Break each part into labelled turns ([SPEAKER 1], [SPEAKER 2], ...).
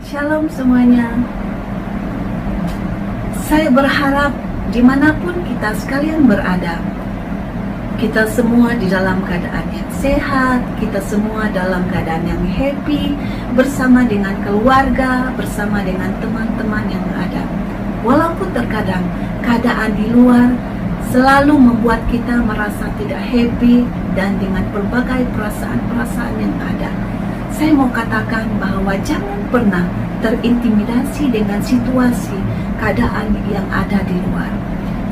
[SPEAKER 1] Shalom semuanya. Saya berharap dimanapun kita sekalian berada, kita semua di dalam keadaan yang sehat, kita semua dalam keadaan yang happy, bersama dengan keluarga, bersama dengan teman-teman yang ada. Walaupun terkadang keadaan di luar selalu membuat kita merasa tidak happy dan dengan berbagai perasaan-perasaan yang ada. Saya mau katakan bahwa jangan pernah terintimidasi dengan situasi keadaan yang ada di luar.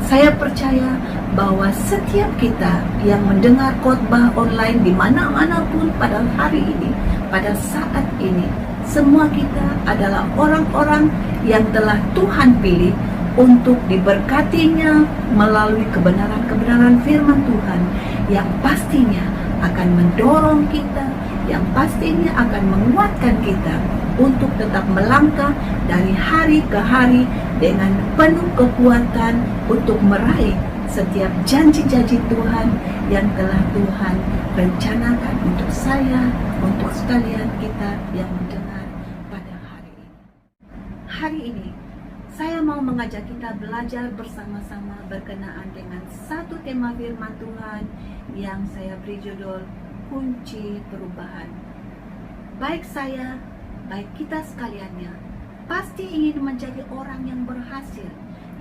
[SPEAKER 1] Saya percaya bahwa setiap kita yang mendengar khotbah online di mana-mana pun pada hari ini, pada saat ini, semua kita adalah orang-orang yang telah Tuhan pilih untuk diberkatinya melalui kebenaran-kebenaran firman Tuhan yang pastinya akan mendorong kita, yang pastinya akan menguatkan kita untuk tetap melangkah dari hari ke hari dengan penuh kekuatan untuk meraih setiap janji-janji Tuhan yang telah Tuhan rencanakan untuk saya, untuk sekalian kita yang mendengar pada hari ini. Hari ini saya mau mengajak kita belajar bersama-sama berkenaan dengan satu tema firman Tuhan yang saya beri judul kunci perubahan. Baik saya, baik kita sekaliannya, pasti ingin menjadi orang yang berhasil.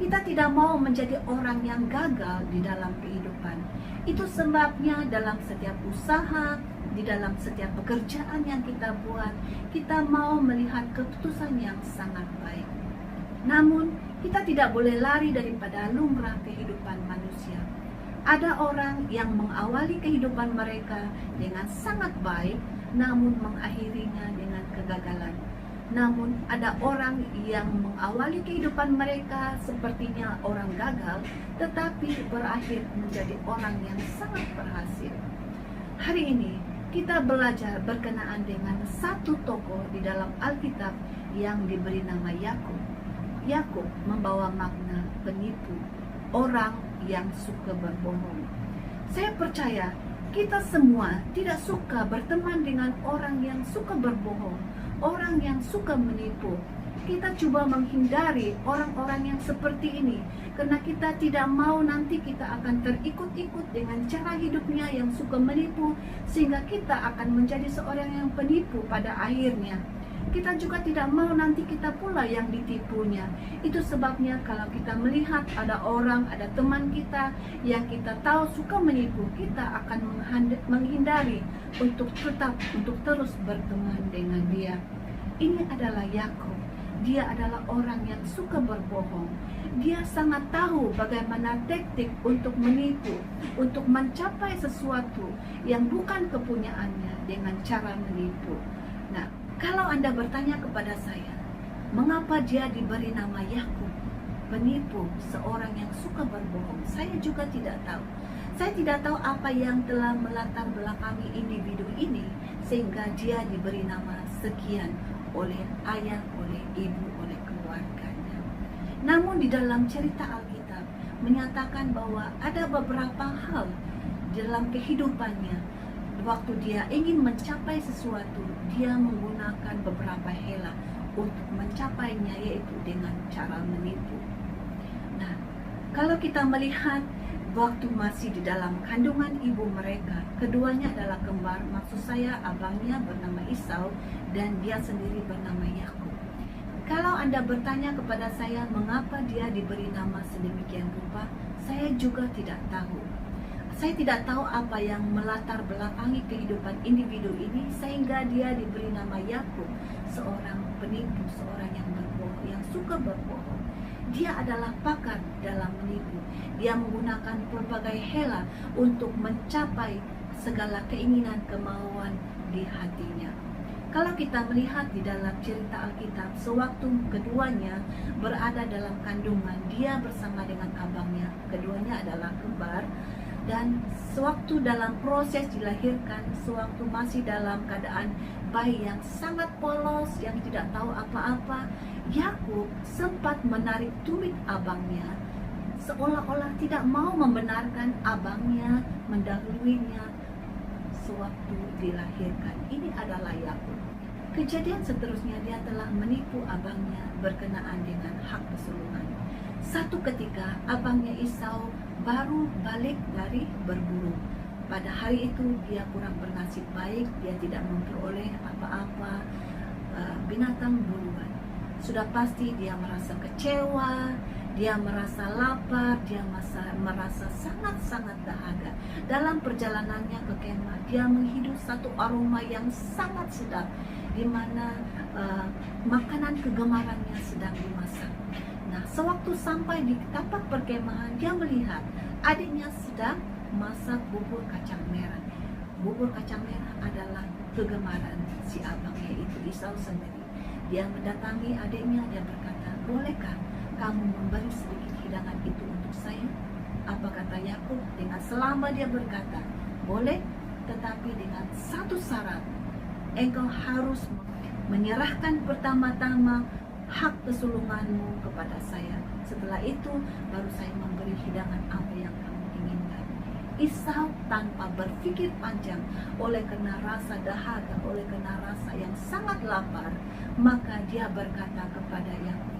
[SPEAKER 1] Kita tidak mau menjadi orang yang gagal di dalam kehidupan. Itu sebabnya dalam setiap usaha, di dalam setiap pekerjaan yang kita buat, kita mau melihat keputusan yang sangat baik. Namun, kita tidak boleh lari daripada lumrah kehidupan manusia. Ada orang yang mengawali kehidupan mereka dengan sangat baik, namun mengakhirinya dengan kegagalan. Namun ada orang yang mengawali kehidupan mereka sepertinya orang gagal, tetapi berakhir menjadi orang yang sangat berhasil. Hari ini kita belajar berkenaan dengan satu tokoh di dalam Alkitab yang diberi nama Yakub. Yakub membawa makna penipu, orang yang suka berbohong. Saya percaya kita semua tidak suka berteman dengan orang yang suka berbohong, orang yang suka menipu. Kita coba menghindari orang-orang yang seperti ini karena kita tidak mau nanti kita akan terikut-ikut dengan cara hidupnya yang suka menipu, sehingga kita akan menjadi seorang yang penipu pada akhirnya. Kita juga tidak mau nanti kita pula yang ditipunya. Itu sebabnya kalau kita melihat ada orang, ada teman kita yang kita tahu suka menipu, kita akan menghindari untuk terus berteman dengan dia. Ini adalah Yakub. Dia adalah orang yang suka berbohong. Dia sangat tahu bagaimana taktik untuk menipu, untuk mencapai sesuatu yang bukan kepunyaannya dengan cara menipu. Nah, kalau Anda bertanya kepada saya, mengapa dia diberi nama Yakub, penipu, seorang yang suka berbohong? Saya juga tidak tahu. Saya tidak tahu apa yang telah melatar belakangi individu ini sehingga dia diberi nama sekian oleh ayah, oleh ibu, oleh keluarganya. Namun di dalam cerita Alkitab menyatakan bahwa ada beberapa hal dalam kehidupannya. Waktu dia ingin mencapai sesuatu, dia menggunakan beberapa hela untuk mencapainya, yaitu dengan cara menipu. Nah, kalau kita melihat waktu masih di dalam kandungan ibu mereka, keduanya adalah kembar, maksud saya abangnya bernama Esau dan dia sendiri bernama Yakub. Kalau Anda bertanya kepada saya mengapa dia diberi nama sedemikian rupa, saya juga tidak tahu. Saya tidak tahu apa yang melatar belakangi kehidupan individu ini sehingga dia diberi nama Yakub, seorang penipu, seorang yang berbohong, yang suka berbohong. Dia adalah pakar dalam menipu. Dia menggunakan berbagai hela untuk mencapai segala keinginan, kemauan di hatinya. Kalau kita melihat di dalam cerita Alkitab, sewaktu keduanya berada dalam kandungan, dia bersama dengan abangnya, keduanya adalah kembar. Dan sewaktu dalam proses dilahirkan, sewaktu masih dalam keadaan bayi yang sangat polos, yang tidak tahu apa-apa, Yakub sempat menarik tumit abangnya, seolah-olah tidak mau membenarkan abangnya mendahuluinya sewaktu dilahirkan. Ini adalah Yakub. Kejadian seterusnya dia telah menipu abangnya berkenaan dengan hak kesulungan. Satu ketika abangnya Esau baru balik dari berburu. Pada hari itu dia kurang bernasib baik, dia tidak memperoleh apa-apa binatang buruan. Sudah pasti dia merasa kecewa, dia merasa lapar, dia merasa sangat-sangat dahaga. Dalam perjalanannya ke kemah, dia menghidup satu aroma yang sangat sedap, di mana makanan kegemarannya sedang dimasak. Nah, sewaktu sampai di tapak perkemahan, dia melihat adiknya sedang masak bubur kacang merah. Bubur kacang merah adalah kegemaran si abang, yaitu Esau sendiri. Dia mendatangi adiknya, dia berkata, "Bolehkah kamu memberi sedikit hidangan itu untuk saya?" Apa kata Yakub? Dengan selama dia berkata, "Boleh, tetapi dengan satu syarat. Engkau harus menyerahkan pertama-tama hak kesulunganmu kepada saya. Setelah itu baru saya memberi hidangan apa yang kamu inginkan." Esau tanpa berpikir panjang, oleh karena rasa dahaga, oleh karena rasa yang sangat lapar, maka dia berkata kepada Yakub,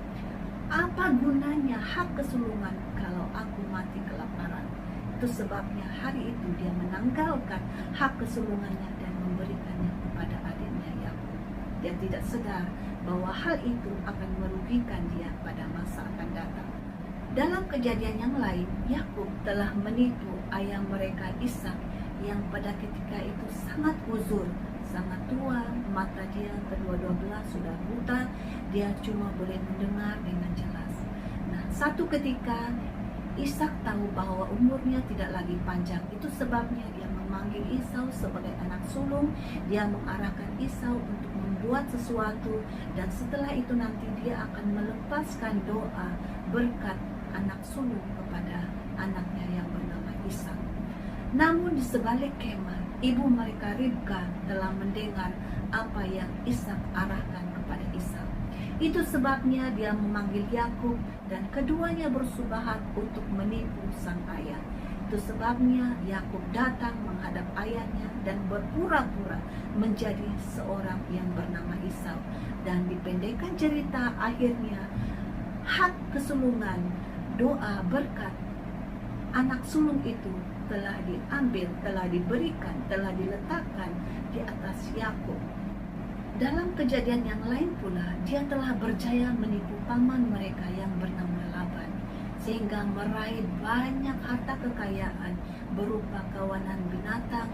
[SPEAKER 1] "Apa gunanya hak kesulungan kalau aku mati kelaparan?" Itu sebabnya hari itu dia menanggalkan hak kesulungannya dan memberikannya kepada adiknya Yakub. Dia tidak sadar bahwa hal itu akan merugikan dia pada masa akan datang. Dalam kejadian yang lain, Yakub telah menipu ayah mereka Ishak yang pada ketika itu sangat uzur, sangat tua, mata dia kedua-dua belah sudah buta, dia cuma boleh mendengar dengan jelas. Nah, satu ketika Ishak tahu bahwa umurnya tidak lagi panjang, itu sebabnya dia memanggil Esau sebagai anak sulung. Dia mengarahkan Esau untuk membuat sesuatu, dan setelah itu nanti dia akan melepaskan doa berkat anak sulung kepada anaknya yang bernama Ishak. Namun di sebalik kemah, ibu mereka Ribka telah mendengar apa yang Ishak arahkan kepada Esau. Itu sebabnya dia memanggil Yakub dan keduanya bersubahat untuk menipu sang ayah. Itu sebabnya Yakub datang menghadap ayahnya dan berpura-pura menjadi seorang yang bernama Esau. Dan dipendekkan cerita, akhirnya hak kesulungan, doa berkat anak sulung itu telah diambil, telah diberikan, telah diletakkan di atas Yakub. Dalam kejadian yang lain pula, dia telah berjaya menipu paman mereka yang bernama Laban, sehingga meraih banyak harta kekayaan berupa kawanan binatang,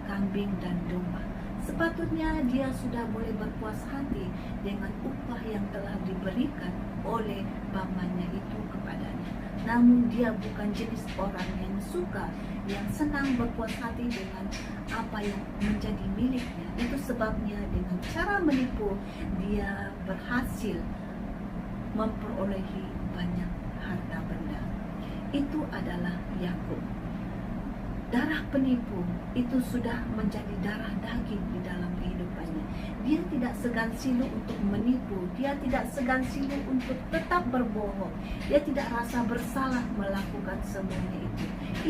[SPEAKER 1] kambing dan domba. Sepatutnya dia sudah boleh berpuas hati dengan upah yang telah diberikan oleh pamannya itu kepadanya. Namun dia bukan jenis orang yang suka, yang senang berpuas hati dengan apa yang menjadi miliknya. Itu sebabnya dengan cara menipu dia berhasil memperolehi banyak harta benda. Itu adalah Yakub. Darah penipu itu sudah menjadi darah daging di dalam kehidupannya. Dia tidak segan silu untuk menipu, dia tidak segan silu untuk tetap berbohong. Dia tidak rasa bersalah melakukan semuanya itu.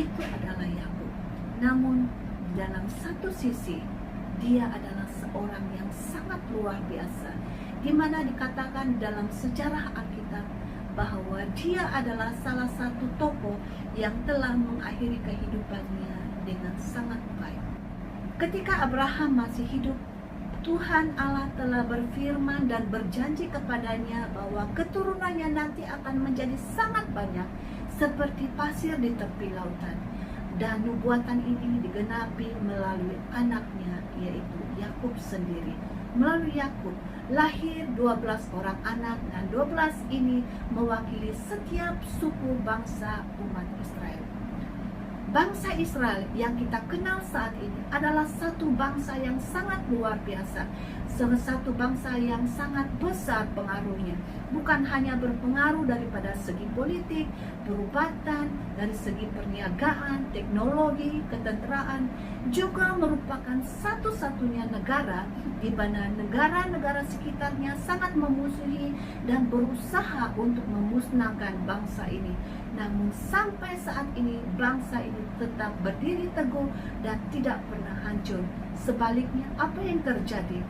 [SPEAKER 1] Itu adalah Yakub. Namun dalam satu sisi dia adalah seorang yang sangat luar biasa, di mana dikatakan dalam sejarah Alkitab bahwa dia adalah salah satu tokoh yang telah mengakhiri kehidupannya dengan sangat baik. Ketika Abraham masih hidup, Tuhan Allah telah berfirman dan berjanji kepadanya bahwa keturunannya nanti akan menjadi sangat banyak seperti pasir di tepi lautan. Dan nubuatan ini digenapi melalui anaknya, yaitu Yakub sendiri. Melalui Yakub lahir 12 orang anak, dan 12 ini mewakili setiap suku bangsa umat Israel. Bangsa Israel yang kita kenal saat ini adalah satu bangsa yang sangat luar biasa, salah satu bangsa yang sangat besar pengaruhnya. Bukan hanya berpengaruh daripada segi politik, perubatan, dari segi perniagaan, teknologi, ketenteraan, juga merupakan satu-satunya negara di mana negara-negara sekitarnya sangat memusuhi dan berusaha untuk memusnahkan bangsa ini. Namun sampai saat ini bangsa ini tetap berdiri teguh dan tidak pernah hancur. Sebaliknya, apa yang terjadi?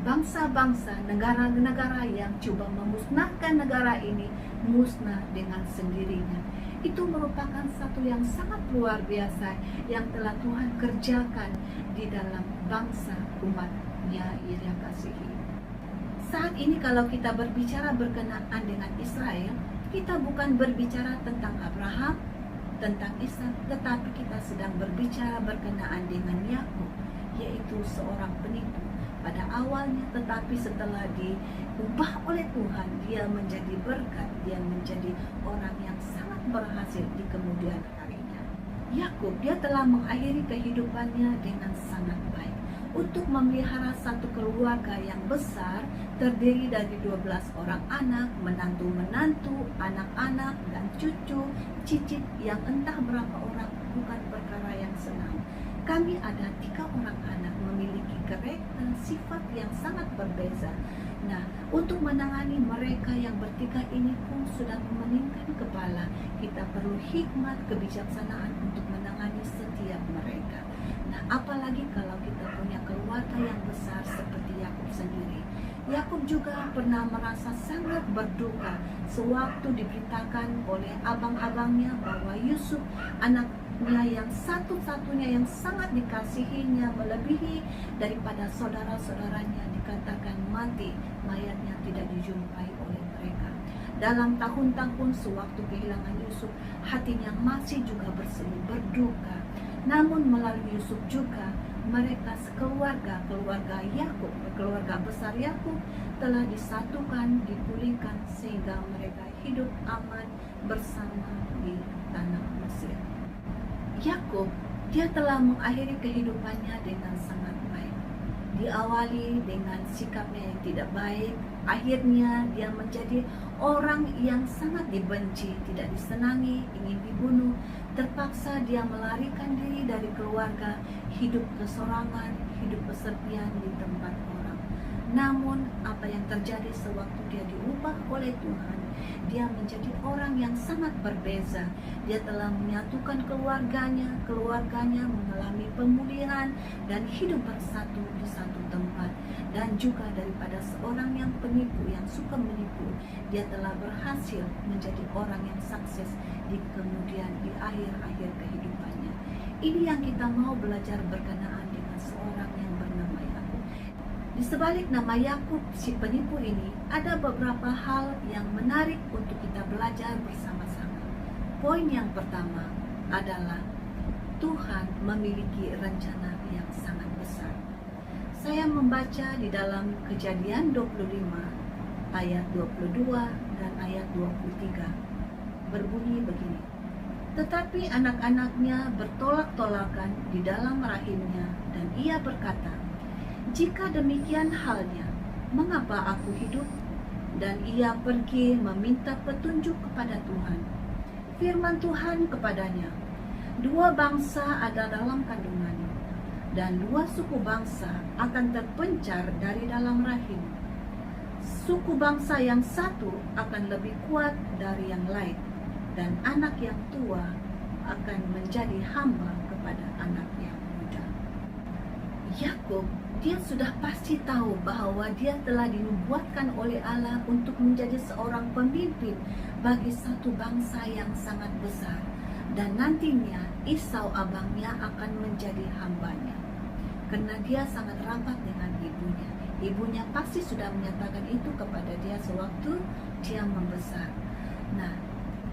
[SPEAKER 1] bangsa-bangsa, negara-negara yang coba memusnahkan negara ini musnah dengan sendirinya. Itu merupakan satu yang sangat luar biasa yang telah Tuhan kerjakan di dalam bangsa umatnya yang Dia kasihi. Saat ini kalau kita berbicara berkenaan dengan Israel, kita bukan berbicara tentang Abraham, tentang Ishak, tetapi kita sedang berbicara berkenaan dengan Yakub, yaitu seorang penipu pada awalnya, tetapi setelah diubah oleh Tuhan, dia menjadi berkat, dia menjadi orang yang sangat berhasil di kemudian harinya. Yakub, dia telah mengakhiri kehidupannya dengan sangat baik untuk memelihara satu keluarga yang besar, terdiri dari 12 orang anak, menantu-menantu, anak-anak, dan cucu, cicit yang entah berapa orang, bukan perkara yang senang. Kami ada 3 orang anak memiliki kereta sifat yang sangat berbeza. Nah, untuk menangani mereka yang bertiga ini pun sudah memeningkan kepala. Kita perlu hikmat, kebijaksanaan untuk menangani setiap mereka. Nah, apalagi kalau kita punya keluarga yang besar seperti Yakub sendiri. Yakub juga pernah merasa sangat berduka sewaktu diberitakan oleh abang-abangnya bahwa Yusuf, anaknya yang satu-satunya yang sangat dikasihinya, melebihi daripada saudara-saudaranya, dikatakan mati, mayatnya tidak dijumpai oleh mereka. Dalam tahun-tahun sewaktu kehilangan Yusuf, hatinya masih juga bersedih, berduka. Namun melalui Yusuf juga mereka sekeluarga, keluarga Yakub, keluarga besar Yakub telah disatukan, dipulihkan sehingga mereka hidup aman bersama di tanah Mesir. Yakub, dia telah mengakhiri kehidupannya dengan sangat baik. Diawali dengan sikapnya yang tidak baik, akhirnya dia menjadi orang yang sangat dibenci, tidak disenangi, ingin dibunuh. Terpaksa dia melarikan diri dari keluarga, hidup kesorangan, hidup kesepian di tempat orang. Namun apa yang terjadi sewaktu dia diubah oleh Tuhan, dia menjadi orang yang sangat berbeza. Dia telah menyatukan keluarganya mengalami pemulihan dan hidup bersatu di satu tempat. Dan juga daripada seorang yang penipu, yang suka menipu, dia telah berhasil menjadi orang yang sukses di kemudian di akhir-akhir kehidupannya. Ini yang kita mau belajar berkenaan dengan seorang yang bernama Yakub. Di sebalik nama Yakub si penipu ini, ada beberapa hal yang menarik untuk kita belajar bersama-sama. Poin yang pertama adalah Tuhan memiliki rencana yang sangat besar. Saya membaca di dalam Kejadian 25 ayat 22 dan ayat 23. Berbunyi begini. Tetapi anak-anaknya bertolak-tolakan di dalam rahimnya, dan ia berkata, jika demikian halnya, mengapa aku hidup? Dan ia pergi meminta petunjuk kepada Tuhan. Firman Tuhan kepadanya, 2 bangsa ada dalam kandunganmu, dan 2 suku bangsa akan terpencar dari dalam rahim. Suku bangsa yang satu akan lebih kuat dari yang lain, dan anak yang tua akan menjadi hamba kepada anak yang muda. Yakub, dia sudah pasti tahu bahwa dia telah dinubuatkan oleh Allah untuk menjadi seorang pemimpin bagi satu bangsa yang sangat besar. Dan nantinya Esau abangnya akan menjadi hambanya. Karena dia sangat rapat dengan ibunya. Ibunya pasti sudah menyatakan itu kepada dia sewaktu dia membesar. Nah,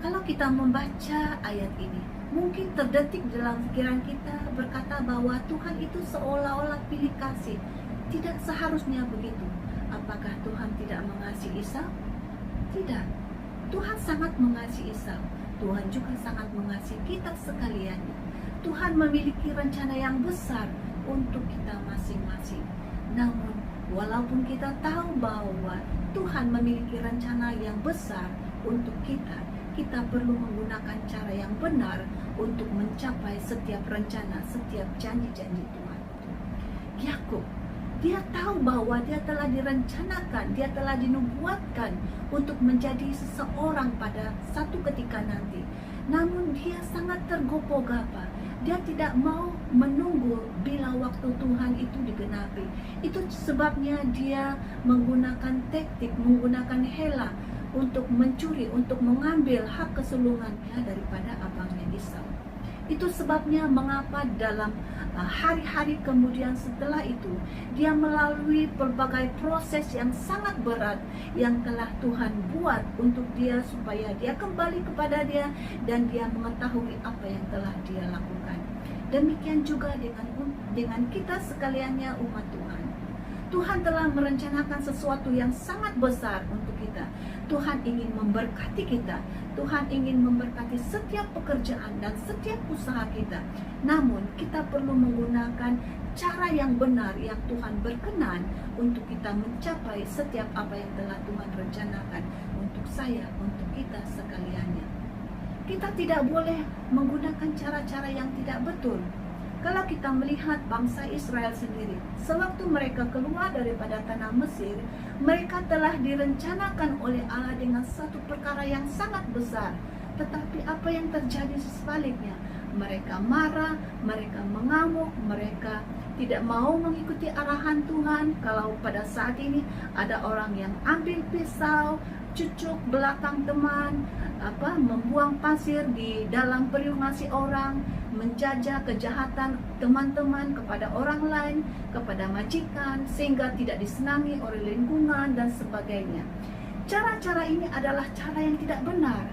[SPEAKER 1] kalau kita membaca ayat ini, mungkin terdetik dalam pikiran kita berkata bahwa Tuhan itu seolah-olah pilih kasih. Tidak seharusnya begitu. Apakah Tuhan tidak mengasihi Esau? Tidak. Tuhan sangat mengasihi Esau. Tuhan juga sangat mengasihi kita sekalian. Tuhan memiliki rencana yang besar untuk kita masing-masing. Namun, walaupun kita tahu bahwa Tuhan memiliki rencana yang besar untuk kita, kita perlu menggunakan cara yang benar untuk mencapai setiap rencana, setiap janji-janji Tuhan. Yakub, dia tahu bahwa dia telah direncanakan, dia telah dinubuatkan untuk menjadi seseorang pada satu ketika nanti. Namun dia sangat tergopoh-gapah. Dia tidak mau menunggu bila waktu Tuhan itu digenapi. Itu sebabnya dia menggunakan taktik, menggunakan hela untuk mencuri, untuk mengambil hak kesulungannya daripada abangnya Esau. Itu sebabnya mengapa dalam hari-hari kemudian setelah itu dia melalui berbagai proses yang sangat berat yang telah Tuhan buat untuk dia supaya dia kembali kepada dia dan dia mengetahui apa yang telah dia lakukan. Demikian juga dengan kita sekaliannya umat Tuhan. Tuhan telah merencanakan sesuatu yang sangat besar untuk kita. Tuhan ingin memberkati kita. Tuhan ingin memberkati setiap pekerjaan dan setiap usaha kita. Namun kita perlu menggunakan cara yang benar yang Tuhan berkenan untuk kita mencapai setiap apa yang telah Tuhan rencanakan untuk saya, untuk kita sekaliannya. Kita tidak boleh menggunakan cara-cara yang tidak betul. Kalau kita melihat bangsa Israel sendiri, sewaktu mereka keluar daripada tanah Mesir, mereka telah direncanakan oleh Allah dengan satu perkara yang sangat besar. Tetapi apa yang terjadi sebaliknya? Mereka marah, mereka mengamuk, mereka tidak mau mengikuti arahan Tuhan. Kalau pada saat ini ada orang yang ambil pisau, cucuk belakang teman, membuang pasir di dalam periuk nasi orang, menjajah kejahatan teman-teman kepada orang lain, kepada majikan, sehingga tidak disenangi oleh lingkungan dan sebagainya. Cara-cara ini adalah cara yang tidak benar.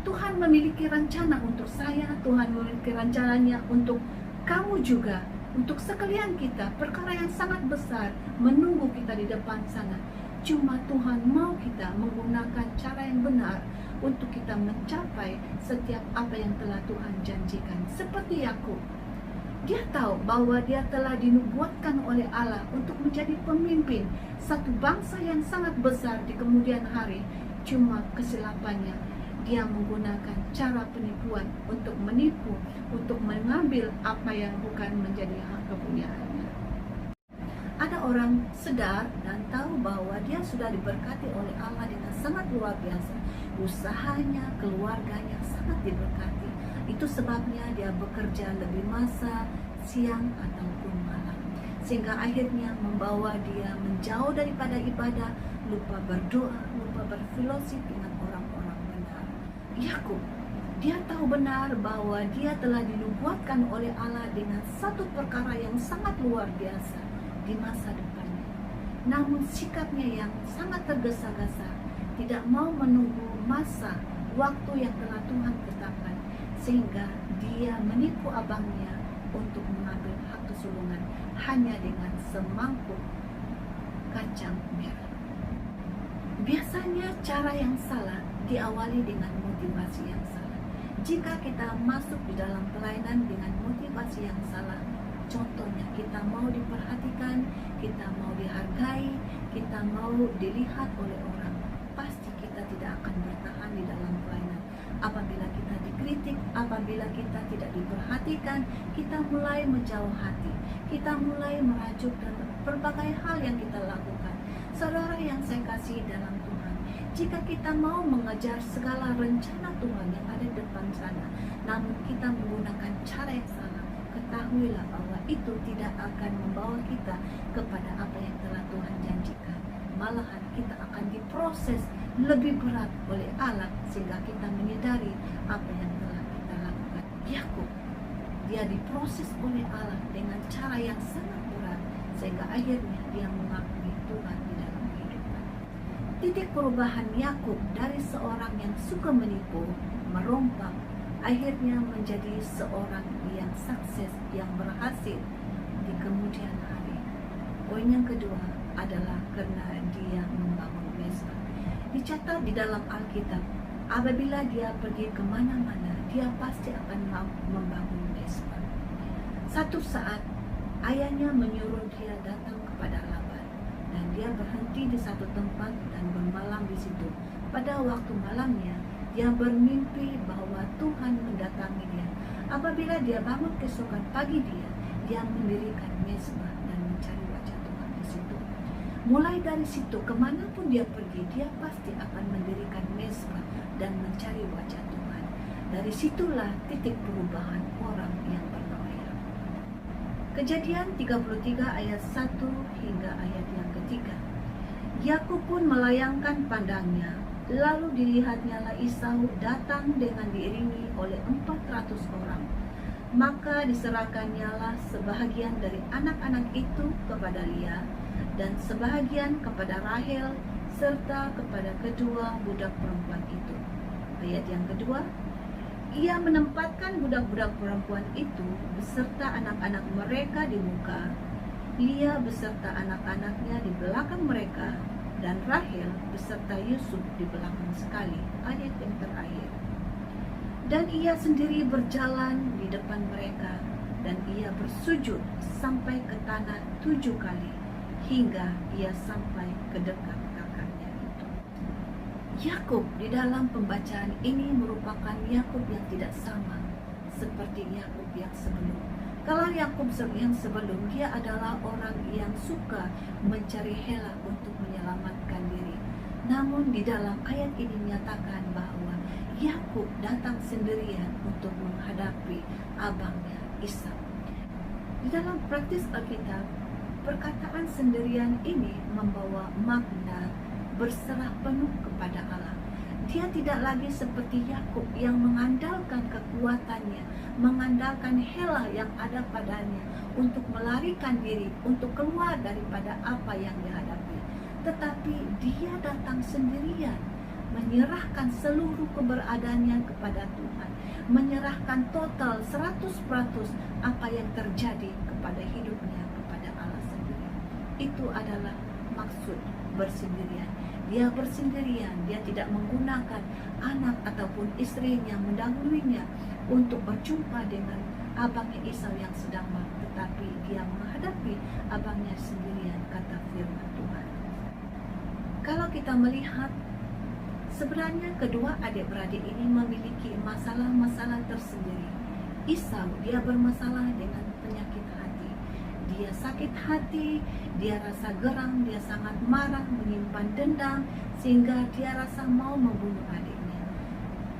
[SPEAKER 1] Tuhan memiliki rencana untuk saya, Tuhan memiliki rencananya untuk kamu juga, untuk sekalian kita. Perkara yang sangat besar menunggu kita di depan sana. Cuma Tuhan mau kita menggunakan cara yang benar untuk kita mencapai setiap apa yang telah Tuhan janjikan. Seperti Yakub, dia tahu bahwa dia telah dinubuatkan oleh Allah untuk menjadi pemimpin satu bangsa yang sangat besar di kemudian hari. Cuma kesilapannya, dia menggunakan cara penipuan untuk menipu, untuk mengambil apa yang bukan menjadi hak kepunyaannya. Ada orang sedar dan tahu bahwa dia sudah diberkati oleh Allah dengan sangat luar biasa. Usahanya, keluarganya sangat diberkati. Itu sebabnya dia bekerja lebih masa, siang ataupun malam. Sehingga akhirnya membawa dia menjauh daripada ibadah, lupa berdoa, lupa berfellowship dengan orang-orang benar. Yakub, dia tahu benar bahwa dia telah dinubuatkan oleh Allah dengan satu perkara yang sangat luar biasa di masa depannya. Namun sikapnya yang sangat tergesa-gesa, tidak mau menunggu masa waktu yang telah Tuhan tetapkan, sehingga dia menipu abangnya untuk mengambil hak kesulungan hanya dengan semangkuk kacang merah. Biasanya cara yang salah diawali dengan motivasi yang salah. Jika kita masuk di dalam pelayanan dengan motivasi yang salah, contohnya kita mau diperhatikan, kita mau dihargai, kita mau dilihat oleh orang, pasti kita tidak akan bertahan di dalam pelayanan. Apabila kita dikritik, apabila kita tidak diperhatikan, kita mulai menjauh hati, kita mulai merajuk dan berbagai hal yang kita lakukan. Saudara yang saya kasih dalam Tuhan, jika kita mau mengejar segala rencana Tuhan yang ada di depan sana, namun kita menggunakan cara yang salah, ketahuilah bahwa itu tidak akan membawa kita kepada apa yang telah Tuhan janjikan. Malahan kita akan diproses lebih berat oleh Allah sehingga kita menyadari apa yang telah kita lakukan. Yakub, dia diproses oleh Allah dengan cara yang sangat berat sehingga akhirnya dia mengakui Tuhan di dalam kehidupan. Titik perubahan Yakub dari seorang yang suka menipu, merompak, akhirnya menjadi seorang yang sukses, yang berhasil di kemudian hari. Poin yang kedua adalah karena dia membangun mesbah. Dicatat di dalam Alkitab, apabila dia pergi kemana-mana, dia pasti akan membangun mesbah. Satu saat, ayahnya menyuruh dia datang kepada Laban, dan dia berhenti di satu tempat dan bermalam di situ. Pada waktu malamnya, dia bermimpi bahwa Tuhan mendatangi dia. Apabila dia bangun keesokan pagi dia mendirikan mesbah dan mencari wajah Tuhan di situ. Mulai dari situ, kemanapun dia pergi, dia pasti akan mendirikan mesbah dan mencari wajah Tuhan. Dari situlah titik perubahan orang yang bernama Yakub. Kejadian 33 ayat 1 hingga ayat yang ketiga. Yakub pun melayangkan pandangnya, lalu dilihatnyalah Esau datang dengan diiringi oleh 400 orang. Maka diserahkannyalah sebahagian dari anak-anak itu kepada Lia, dan sebahagian kepada Rahel, serta kepada kedua budak perempuan itu. Ayat yang kedua, ia menempatkan budak-budak perempuan itu beserta anak-anak mereka di muka, Lia beserta anak-anaknya di belakang mereka, dan Rahel beserta Yusuf di belakang sekali. Ayat yang terakhir. Dan ia sendiri berjalan di depan mereka, dan ia bersujud sampai ke tanah 7 kali, hingga ia sampai ke dekat kakaknya itu. Yakub di dalam pembacaan ini merupakan Yakub yang tidak sama seperti Yakub yang sebelum. Kalau Yakub yang sebelum, dia adalah orang yang suka mencari hela untuk menyelamatkan diri. Namun di dalam ayat ini menyatakan bahwa Yakub datang sendirian untuk menghadapi abangnya Esau. Di dalam praktis Alkitab, perkataan sendirian ini membawa makna berserah penuh kepada Allah. Dia tidak lagi seperti Yakub yang mengandalkan kekuatannya, mengandalkan hela yang ada padanya untuk melarikan diri, untuk keluar daripada apa yang dihadapi. Tetapi dia datang sendirian, menyerahkan seluruh keberadaannya kepada Tuhan, menyerahkan total 100% apa yang terjadi kepada hidupnya kepada Allah sendiri. Itu adalah maksud bersendirian. Dia bersendirian, dia tidak menggunakan anak ataupun istrinya mendahulunya untuk berjumpa dengan abangnya Esau yang sedang marah, tetapi dia menghadapi abangnya sendirian, kata firman Tuhan. Kalau kita melihat, sebenarnya kedua adik-beradik ini memiliki masalah-masalah tersendiri. Esau, dia bermasalah dengan penyakit hati. Dia sakit hati, dia rasa geram, dia sangat marah, menyimpan dendam, sehingga dia rasa mau membunuh adiknya.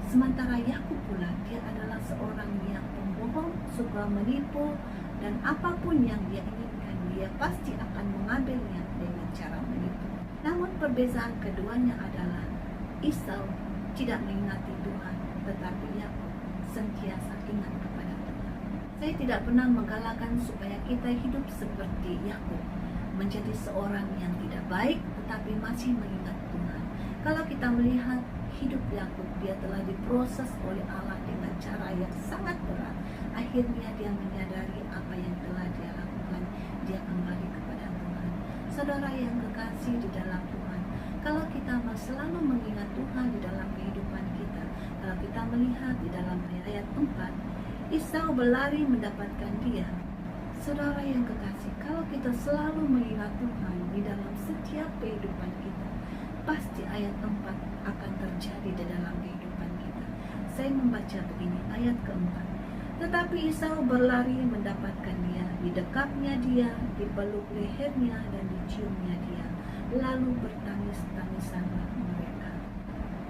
[SPEAKER 1] Sementara Yakub pula, dia adalah seorang yang pembohong, suka menipu, dan apapun yang dia inginkan, dia pasti akan mengambilnya dengan cara menipu. Namun perbezaan keduanya adalah Esau tidak mengingati Tuhan, tetapi Yakub sentiasa ingat kepada Tuhan. Saya tidak pernah menggalakkan supaya kita hidup seperti Yakub, menjadi seorang yang tidak baik tetapi masih mengingat Tuhan. Kalau kita melihat hidup Yakub, dia telah diproses oleh Allah dengan cara yang sangat berat. Akhirnya dia menyadari apa yang telah dia lakukan, dia kembali kepada Tuhan. Saudara yang kekasih di dalam Tuhan, kalau kita selalu mengingat Tuhan di dalam kehidupan kita, kalau kita melihat di dalam ayat 4, Esau berlari mendapatkan dia. Saudara yang kekasih, kalau kita selalu mengingat Tuhan di dalam setiap kehidupan kita, pasti ayat 4 akan terjadi di dalam kehidupan kita. Saya membaca begini, ayat keempat. Tetapi Esau berlari mendapatkan dia, didekapnya dia, dipeluk lehernya dan diciumnya dia, lalu bertangis-tangisanlah mereka.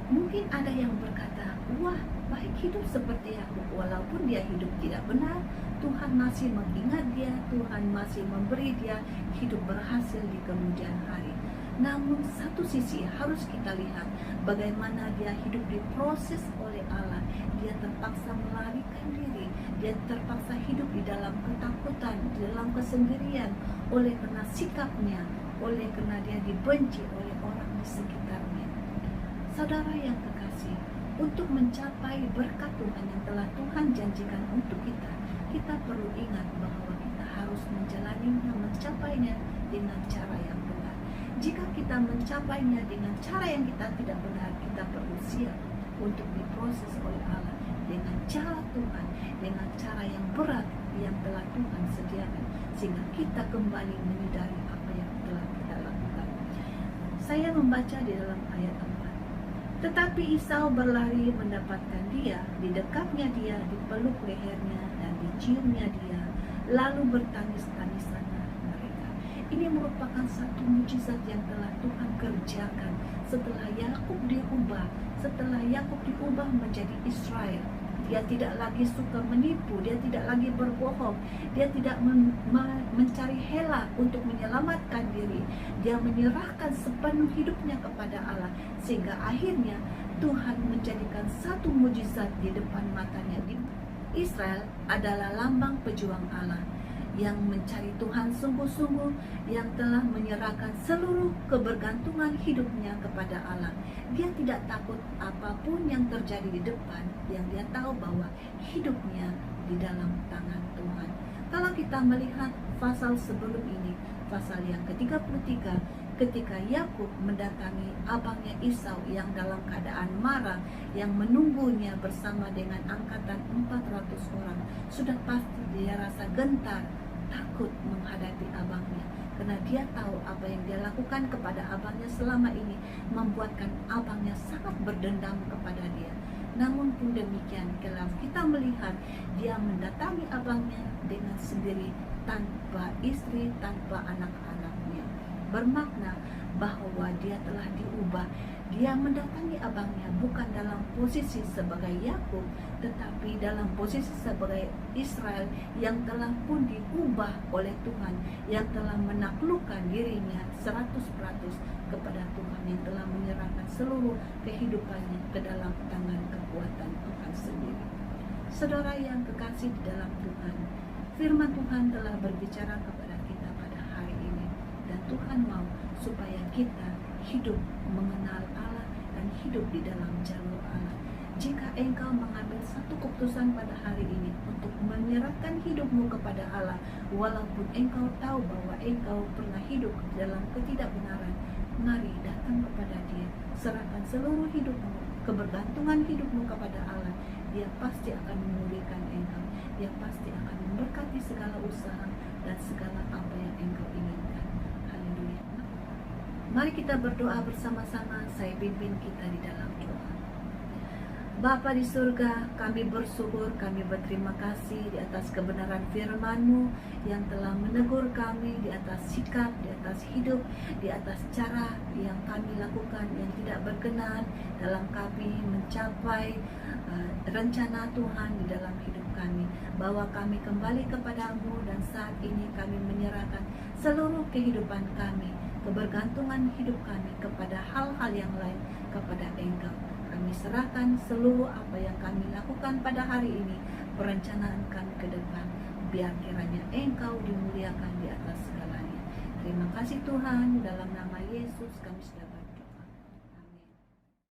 [SPEAKER 1] Mungkin ada yang berkata, wah, baik hidup seperti Yakub, walaupun dia hidup tidak benar, Tuhan masih mengingat dia, Tuhan masih memberi dia hidup berhasil di kemudian hari. Namun satu sisi harus kita lihat bagaimana dia hidup diproses oleh Allah. Dia terpaksa melarikan diri, dia terpaksa hidup di dalam ketakutan, di dalam kesendirian, oleh karena sikapnya, oleh karena dia dibenci oleh orang di sekitarnya. Saudara yang kekasih, untuk mencapai berkat Tuhan yang telah Tuhan janjikan untuk kita, kita perlu ingat bahwa kita harus menjalaninya, mencapainya dengan cara yang benar. Jika kita mencapainya dengan cara yang kita tidak benar, kita perlu siap untuk diproses oleh Allah dengan cara Tuhan, dengan cara yang berat yang telah Tuhan sediakan, sehingga kita kembali menyadari apa yang telah kita lakukan. Saya membaca di dalam ayat 4. Tetapi Esau berlari mendapatkan dia, didekapnya dia, dipeluk lehernya dan diciumnya dia, lalu bertangis-tangisanlah mereka. Ini merupakan satu mujizat yang telah Tuhan kerjakan setelah Yakub diubah menjadi Israel. Dia tidak lagi suka menipu, dia tidak lagi berbohong, dia tidak mencari hela untuk menyelamatkan diri. Dia menyerahkan sepenuh hidupnya kepada Allah, sehingga akhirnya Tuhan menjadikan satu mujizat di depan matanya. Israel adalah lambang pejuang Allah yang mencari Tuhan sungguh-sungguh, yang telah menyerahkan seluruh kebergantungan hidupnya kepada Allah. Dia tidak takut apapun yang terjadi di depan, yang dia tahu bahwa hidupnya di dalam tangan Tuhan. Kalau kita melihat pasal sebelum ini, pasal yang ke-33, ketika Yakub mendatangi abangnya Esau yang dalam keadaan marah, yang menunggunya bersama dengan angkatan 400 orang, sudah pasti dia rasa gentar, takut menghadapi abangnya, karena dia tahu apa yang dia lakukan kepada abangnya selama ini membuatkan abangnya sangat berdendam kepada dia. Namun pun demikian, kalau kita melihat dia mendatangi abangnya dengan sendiri, tanpa istri, tanpa anak-anaknya, bermakna bahwa dia telah diubah. Dia mendatangi abangnya bukan dalam posisi sebagai Yakub, tetapi dalam posisi sebagai Israel yang telah pun diubah oleh Tuhan, yang telah menaklukkan dirinya 100% kepada Tuhan, yang telah menyerahkan seluruh kehidupannya ke dalam tangan kekuatan Tuhan sendiri. Saudara yang kekasih di dalam Tuhan, firman Tuhan telah berbicara kepada kita pada hari ini, dan Tuhan mau supaya kita hidup mengenal Allah dan hidup di dalam jalur Allah. Jika engkau mengambil satu keputusan pada hari ini untuk menyerahkan hidupmu kepada Allah, walaupun engkau tahu bahwa engkau pernah hidup dalam ketidakbenaran, mari datang kepada Dia, serahkan seluruh hidupmu, kebergantungan hidupmu kepada Allah. Dia pasti akan memulihkan engkau, Dia pasti akan memberkati segala usaha dan segala apa yang engkau inginkan. Haleluya. Mari kita berdoa bersama-sama. Saya pimpin kita di dalam doa. Bapa di surga, kami bersyukur, kami berterima kasih di atas kebenaran firman-Mu yang telah menegur kami di atas sikap, di atas hidup, di atas cara yang kami lakukan yang tidak berkenan dalam kami mencapai rencana Tuhan di dalam hidup kami, bahwa kami kembali kepadamu, dan saat ini kami menyerahkan seluruh kehidupan kami, kebergantungan hidup kami kepada hal-hal yang lain, kepada Engkau. Kami serahkan seluruh apa yang kami lakukan pada hari ini, perencanaan kami ke depan, biar kiranya Engkau dimuliakan di atas segalanya. Terima kasih Tuhan, dalam nama Yesus kami sudah